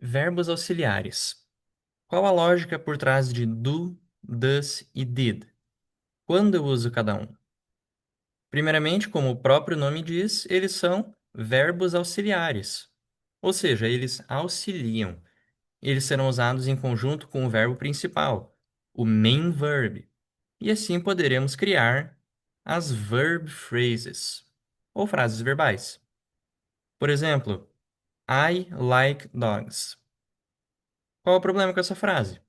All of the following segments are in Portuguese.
Verbos auxiliares. Qual a lógica por trás de do, does e did? Quando eu uso cada um? Primeiramente, como o próprio nome diz, eles são verbos auxiliares. Ou seja, eles auxiliam. Eles serão usados em conjunto com o verbo principal, o main verb. E assim poderemos criar as verb phrases, ou frases verbais. Por exemplo, I like dogs. Qual é o problema com essa frase?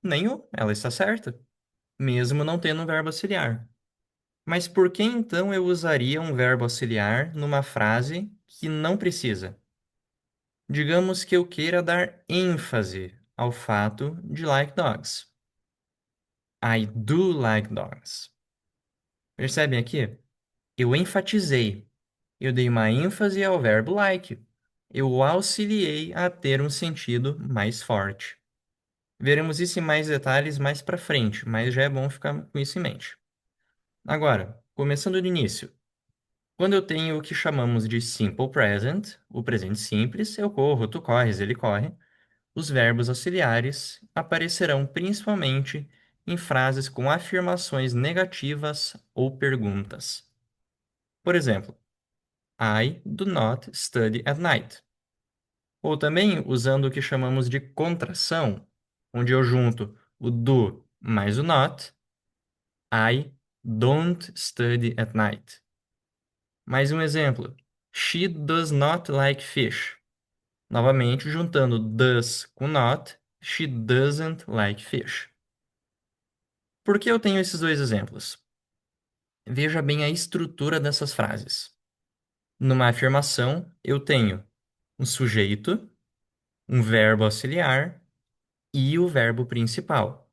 Nenhum, ela está certa, mesmo não tendo um verbo auxiliar. Mas por que então eu usaria um verbo auxiliar numa frase que não precisa? Digamos que eu queira dar ênfase ao fato de like dogs. I do like dogs. Percebem aqui? Eu enfatizei. Eu dei uma ênfase ao verbo like. Eu o auxiliei a ter um sentido mais forte. Veremos isso em mais detalhes mais para frente, mas já é bom ficar com isso em mente. Agora, começando do início. Quando eu tenho o que chamamos de simple present, o presente simples, eu corro, tu corres, ele corre, os verbos auxiliares aparecerão principalmente em frases com afirmações negativas ou perguntas. Por exemplo, I do not study at night. Ou também usando o que chamamos de contração, onde eu junto o do mais o not, I don't study at night. Mais um exemplo. She does not like fish. Novamente, juntando does com not, she doesn't like fish. Por que eu tenho esses dois exemplos? Veja bem a estrutura dessas frases. Numa afirmação, eu tenho um sujeito, um verbo auxiliar e o verbo principal.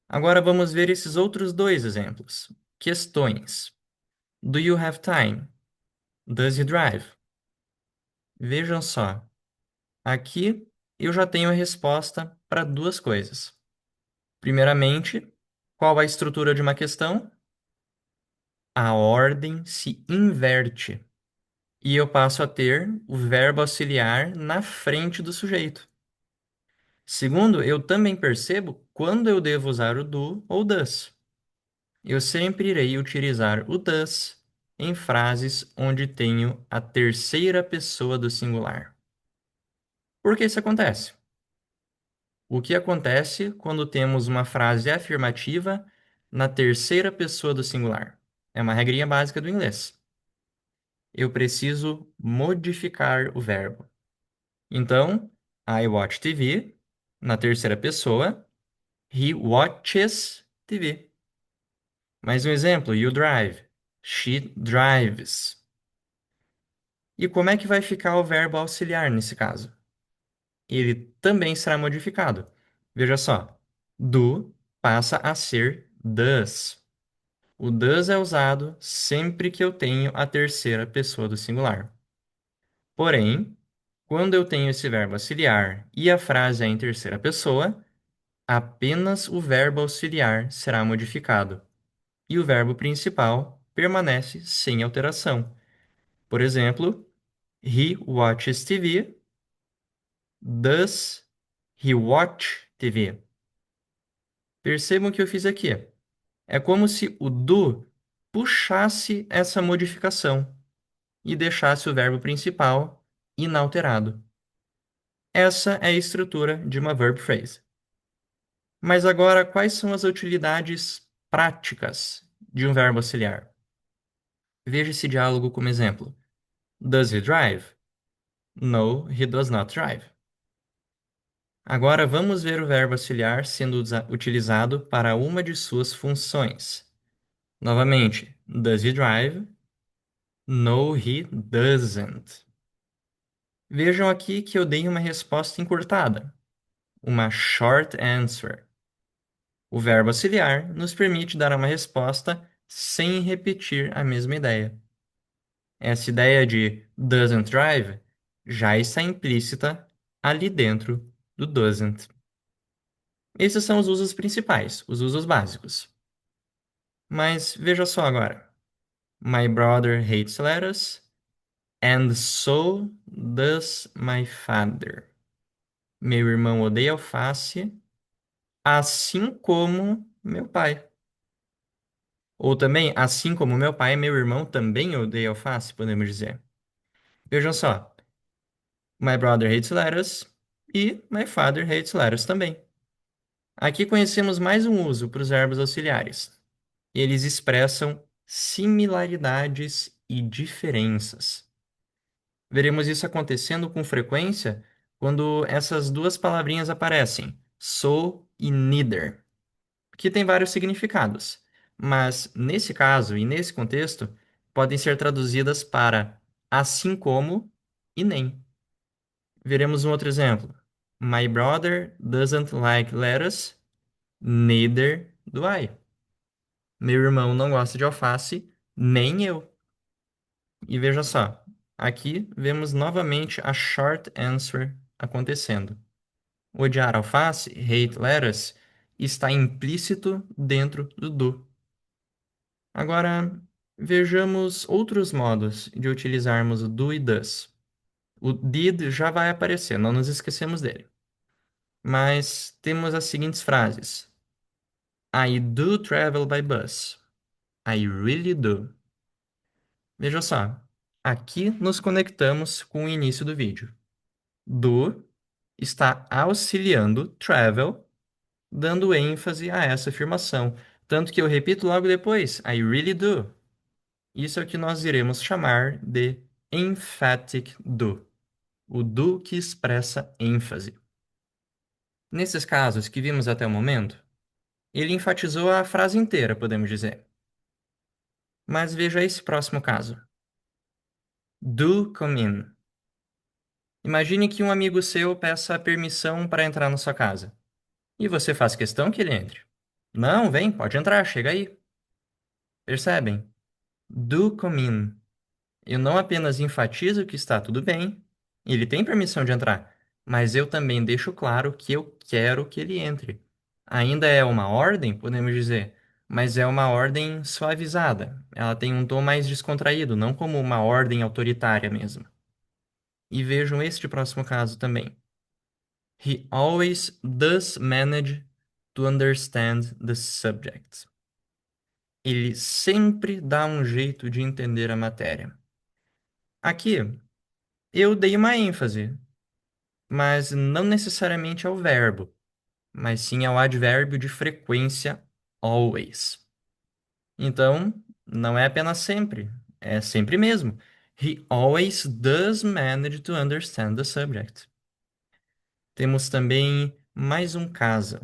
Agora vamos ver esses outros dois exemplos. Questões. Do you have time? Does he drive? Vejam só. Aqui eu já tenho a resposta para duas coisas. Primeiramente, qual a estrutura de uma questão? A ordem se inverte e eu passo a ter o verbo auxiliar na frente do sujeito. Segundo, eu também percebo quando eu devo usar o do ou does. Eu sempre irei utilizar o does em frases onde tenho a terceira pessoa do singular. Por que isso acontece? O que acontece quando temos uma frase afirmativa na terceira pessoa do singular? É uma regrinha básica do inglês. Eu preciso modificar o verbo. Então, I watch TV, na terceira pessoa, he watches TV. Mais um exemplo, you drive, she drives. E como é que vai ficar o verbo auxiliar nesse caso? Ele também será modificado. Veja só, do passa a ser does. O does é usado sempre que eu tenho a terceira pessoa do singular. Porém, quando eu tenho esse verbo auxiliar e a frase é em terceira pessoa, apenas o verbo auxiliar será modificado e o verbo principal permanece sem alteração. Por exemplo, he watches TV. Does he watch TV? Percebam o que eu fiz aqui. É como se o do puxasse essa modificação e deixasse o verbo principal inalterado. Essa é a estrutura de uma verb phrase. Mas agora, quais são as utilidades práticas de um verbo auxiliar? Veja esse diálogo como exemplo. Does he drive? No, he does not drive. Agora vamos ver o verbo auxiliar sendo utilizado para uma de suas funções. Novamente, does he drive? No, he doesn't. Vejam aqui que eu dei uma resposta encurtada, uma short answer. O verbo auxiliar nos permite dar uma resposta sem repetir a mesma ideia. Essa ideia de doesn't drive já está implícita ali dentro do doesn't. Esses são os usos principais, os usos básicos. Mas veja só agora. My brother hates lettuce. And so does my father. Meu irmão odeia alface, assim como meu pai. Ou também, assim como meu pai, meu irmão também odeia alface, podemos dizer. Vejam só. My brother hates lettuce e my father hates lettuce também. Aqui conhecemos mais um uso para os verbos auxiliares. Eles expressam similaridades e diferenças. Veremos isso acontecendo com frequência quando essas duas palavrinhas aparecem, so e neither, que têm vários significados, mas nesse caso e nesse contexto podem ser traduzidas para assim como e nem. Veremos um outro exemplo. My brother doesn't like lettuce, neither do I. Meu irmão não gosta de alface, nem eu. E veja só, aqui vemos novamente a short answer acontecendo. Odiar alface, hate lettuce, está implícito dentro do do. Agora, vejamos outros modos de utilizarmos o do e does. O did já vai aparecer, não nos esquecemos dele. Mas temos as seguintes frases: I do travel by bus. I really do. Veja só, aqui nos conectamos com o início do vídeo. Do está auxiliando travel, dando ênfase a essa afirmação. Tanto que eu repito logo depois, I really do. Isso é o que nós iremos chamar de emphatic do, o do que expressa ênfase. Nesses casos que vimos até o momento, ele enfatizou a frase inteira, podemos dizer. Mas veja esse próximo caso. Do come in. Imagine que um amigo seu peça permissão para entrar na sua casa. E você faz questão que ele entre. Não, vem, pode entrar, chega aí. Percebem? Do come in. Eu não apenas enfatizo que está tudo bem, ele tem permissão de entrar, mas eu também deixo claro que eu quero que ele entre. Ainda é uma ordem, podemos dizer, mas é uma ordem suavizada. Ela tem um tom mais descontraído, não como uma ordem autoritária mesmo. E vejam este próximo caso também. He always does manage to understand the subject. Ele sempre dá um jeito de entender a matéria. Aqui, eu dei uma ênfase, mas não necessariamente ao verbo, mas sim ao advérbio de frequência always. Então, não é apenas sempre, é sempre mesmo. He always does manage to understand the subject. Temos também mais um caso.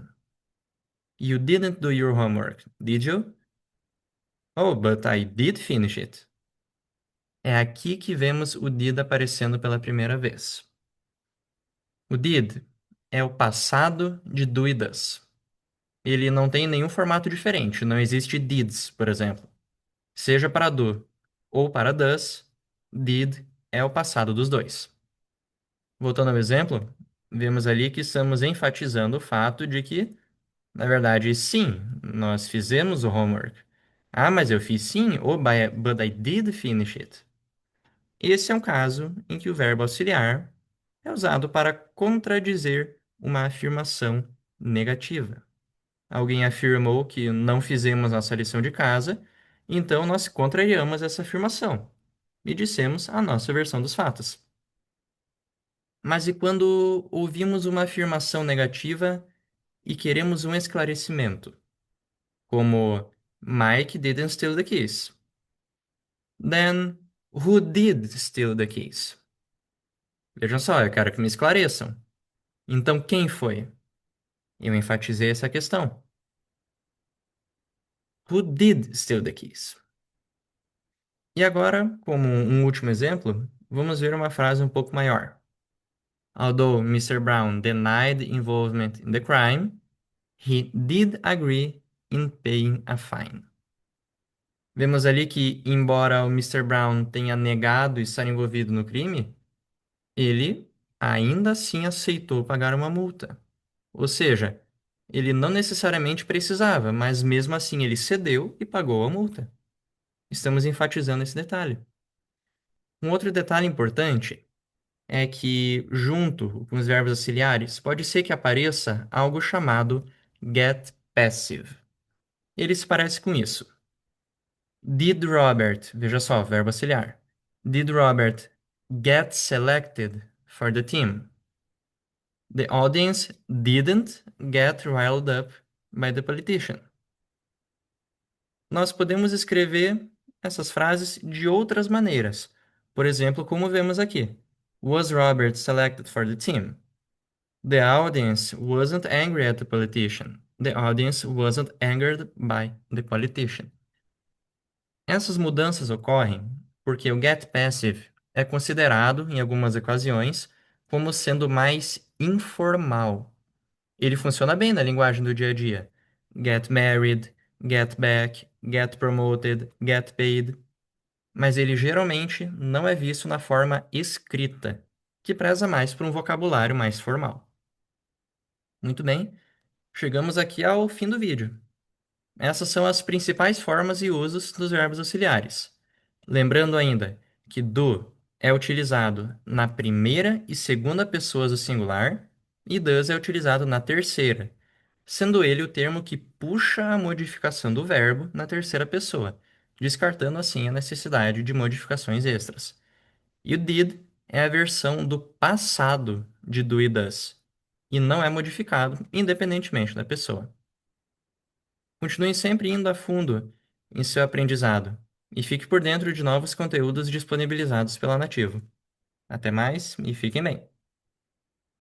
You didn't do your homework, did you? Oh, but I did finish it. É aqui que vemos o did aparecendo pela primeira vez. O did é o passado de do e does. Ele não tem nenhum formato diferente, não existe dids, por exemplo. Seja para do ou para does, did é o passado dos dois. Voltando ao exemplo, vemos ali que estamos enfatizando o fato de que, na verdade, sim, nós fizemos o homework. Ah, mas eu fiz sim, oh, but I did finish it. Esse é um caso em que o verbo auxiliar é usado para contradizer uma afirmação negativa. Alguém afirmou que não fizemos nossa lição de casa, então nós contrariamos essa afirmação e dissemos a nossa versão dos fatos. Mas e quando ouvimos uma afirmação negativa e queremos um esclarecimento, como Mike didn't steal the keys? Then, who did steal the keys? Vejam só, eu quero que me esclareçam. Então, quem foi? Eu enfatizei essa questão. Who did steal the keys? E agora, como um último exemplo, vamos ver uma frase um pouco maior. Although Mr. Brown denied involvement in the crime, he did agree in paying a fine. Vemos ali que, embora o Mr. Brown tenha negado estar envolvido no crime, ele ainda assim aceitou pagar uma multa. Ou seja, ele não necessariamente precisava, mas mesmo assim ele cedeu e pagou a multa. Estamos enfatizando esse detalhe. Um outro detalhe importante é que, junto com os verbos auxiliares, pode ser que apareça algo chamado get passive. Ele se parece com isso. Did Robert, veja só, verbo auxiliar. Did Robert get selected for the team? The audience didn't get riled up by the politician. Nós podemos escrever essas frases de outras maneiras. Por exemplo, como vemos aqui. Was Robert selected for the team? The audience wasn't angry at the politician. The audience wasn't angered by the politician. Essas mudanças ocorrem porque o get passive é considerado, em algumas ocasiões, como sendo mais informal. Ele funciona bem na linguagem do dia a dia. Get married, get back, get promoted, get paid. Mas ele geralmente não é visto na forma escrita, que preza mais por um vocabulário mais formal. Muito bem, chegamos aqui ao fim do vídeo. Essas são as principais formas e usos dos verbos auxiliares. Lembrando ainda que do é utilizado na primeira e segunda pessoas do singular e does é utilizado na terceira, sendo ele o termo que puxa a modificação do verbo na terceira pessoa, descartando assim a necessidade de modificações extras. E o did é a versão do passado de do e does, e não é modificado independentemente da pessoa. Continue sempre indo a fundo em seu aprendizado e fique por dentro de novos conteúdos disponibilizados pela Nativo. Até mais e fiquem bem!